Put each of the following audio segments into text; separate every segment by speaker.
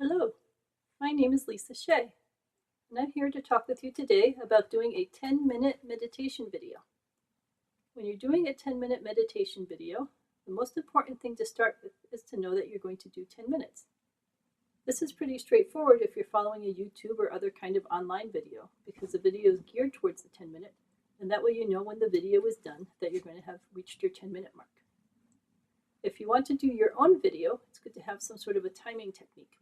Speaker 1: Hello, my name is Lisa Shea, and I'm here to talk with you today about doing a 10-minute meditation video. When you're doing a 10-minute meditation video, the most important thing to start with is to know that you're going to do 10 minutes. This is pretty straightforward if you're following a YouTube or other kind of online video, because the video is geared towards the 10-minute, and that way you know when the video is done that you're going to have reached your 10-minute mark. If you want to do your own video, it's good to have some sort of a timing technique.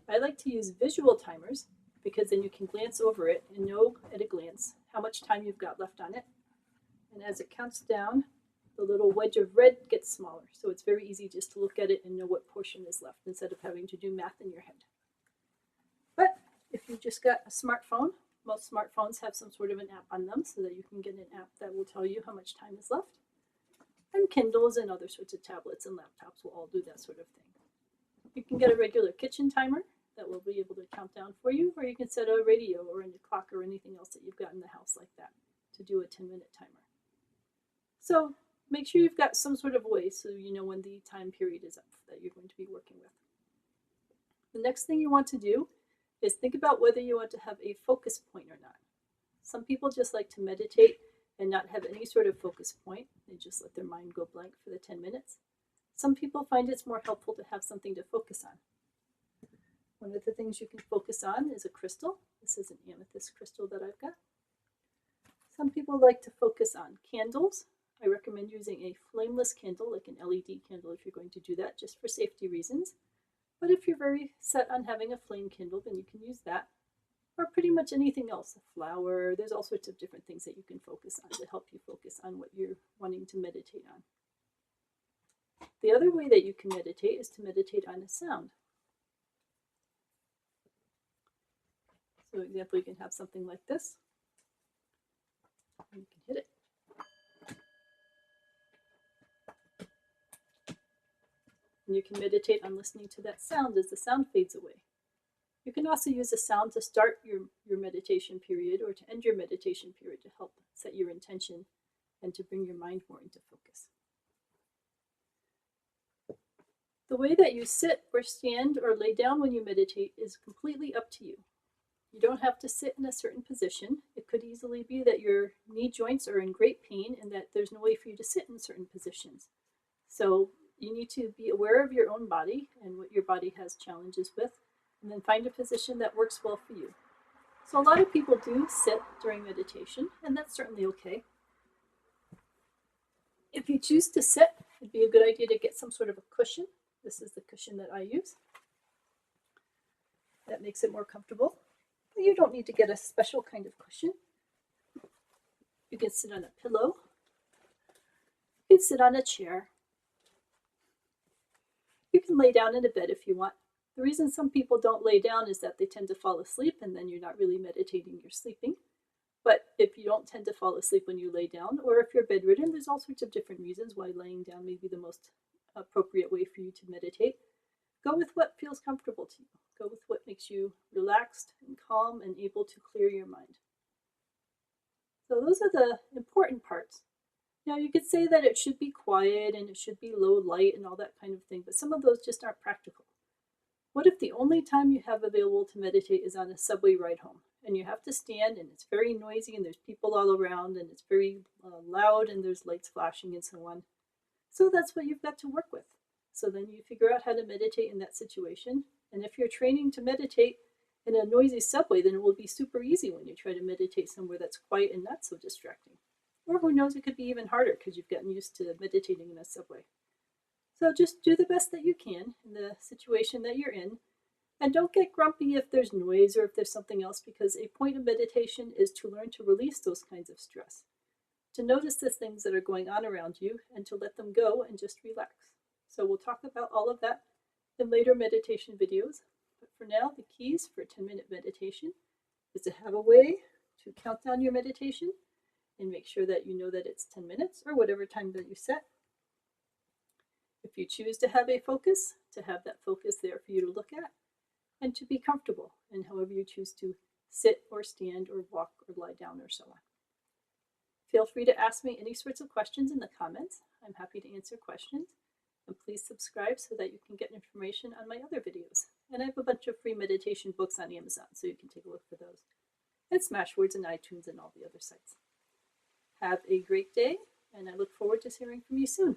Speaker 1: I like to use visual timers because then you can glance over it and know at a glance how much time you've got left on it. And as it counts down, the little wedge of red gets smaller. So it's very easy just to look at it and know what portion is left instead of having to do math in your head. But if you just got a smartphone, most smartphones have some sort of an app on them so that you can get an app that will tell you how much time is left. And Kindles and other sorts of tablets and laptops will all do that sort of thing. You can get a regular kitchen timer that will be able to count down for you, or you can set a radio or a clock or anything else that you've got in the house like that to do a 10-minute timer. So make sure you've got some sort of way so you know when the time period is up that you're going to be working with. The next thing you want to do is think about whether you want to have a focus point or not. Some people just like to meditate and not have any sort of focus point. They just let their mind go blank for the 10 minutes. Some people find it's more helpful to have something to focus on. One of the things you can focus on is a crystal. This is an amethyst crystal that I've got. Some people like to focus on candles. I recommend using a flameless candle, like an LED candle if you're going to do that, just for safety reasons. But if you're very set on having a flame candle, then you can use that. Or pretty much anything else, a flower. There's all sorts of different things that you can focus on to help you focus on what you're wanting to meditate on. The other way that you can meditate is to meditate on a sound. So, for example, you can have something like this, and you can hit it. And you can meditate on listening to that sound as the sound fades away. You can also use a sound to start your meditation period or to end your meditation period to help set your intention and to bring your mind more into focus. The way that you sit or stand or lay down when you meditate is completely up to you. You don't have to sit in a certain position. It could easily be that your knee joints are in great pain and that there's no way for you to sit in certain positions. So you need to be aware of your own body and what your body has challenges with, and then find a position that works well for you. So a lot of people do sit during meditation, and that's certainly okay. If you choose to sit, it'd be a good idea to get some sort of a cushion. This is the cushion that I use. That makes it more comfortable. You don't need to get a special kind of cushion. You can sit on a pillow. You can sit on a chair. You can lay down in a bed if you want. The reason some people don't lay down is that they tend to fall asleep and then you're not really meditating, you're sleeping. But if you don't tend to fall asleep when you lay down, or if you're bedridden, there's all sorts of different reasons why laying down may be the most appropriate way for you to meditate. Go with what feels comfortable to you. Go with what makes you relaxed and calm and able to clear your mind. So those are the important parts. Now you could say that it should be quiet and it should be low light and all that kind of thing, but some of those just aren't practical. What if the only time you have available to meditate is on a subway ride home and you have to stand and it's very noisy and there's people all around and it's very loud and there's lights flashing and so on? So that's what you've got to work with. So then you figure out how to meditate in that situation. And if you're training to meditate in a noisy subway, then it will be super easy when you try to meditate somewhere that's quiet and not so distracting. Or who knows, it could be even harder because you've gotten used to meditating in a subway. So just do the best that you can in the situation that you're in. And don't get grumpy if there's noise or if there's something else, because a point of meditation is to learn to release those kinds of stress, to notice the things that are going on around you and to let them go and just relax. So we'll talk about all of that in later meditation videos. But for now, the keys for a 10-minute meditation is to have a way to count down your meditation and make sure that you know that it's 10 minutes or whatever time that you set. If you choose to have a focus, to have that focus there for you to look at, and to be comfortable in however you choose to sit or stand or walk or lie down or so on. Feel free to ask me any sorts of questions in the comments. I'm happy to answer questions. And please subscribe so that you can get information on my other videos. And I have a bunch of free meditation books on Amazon, so you can take a look for those. And Smashwords and iTunes and all the other sites. Have a great day, and I look forward to hearing from you soon.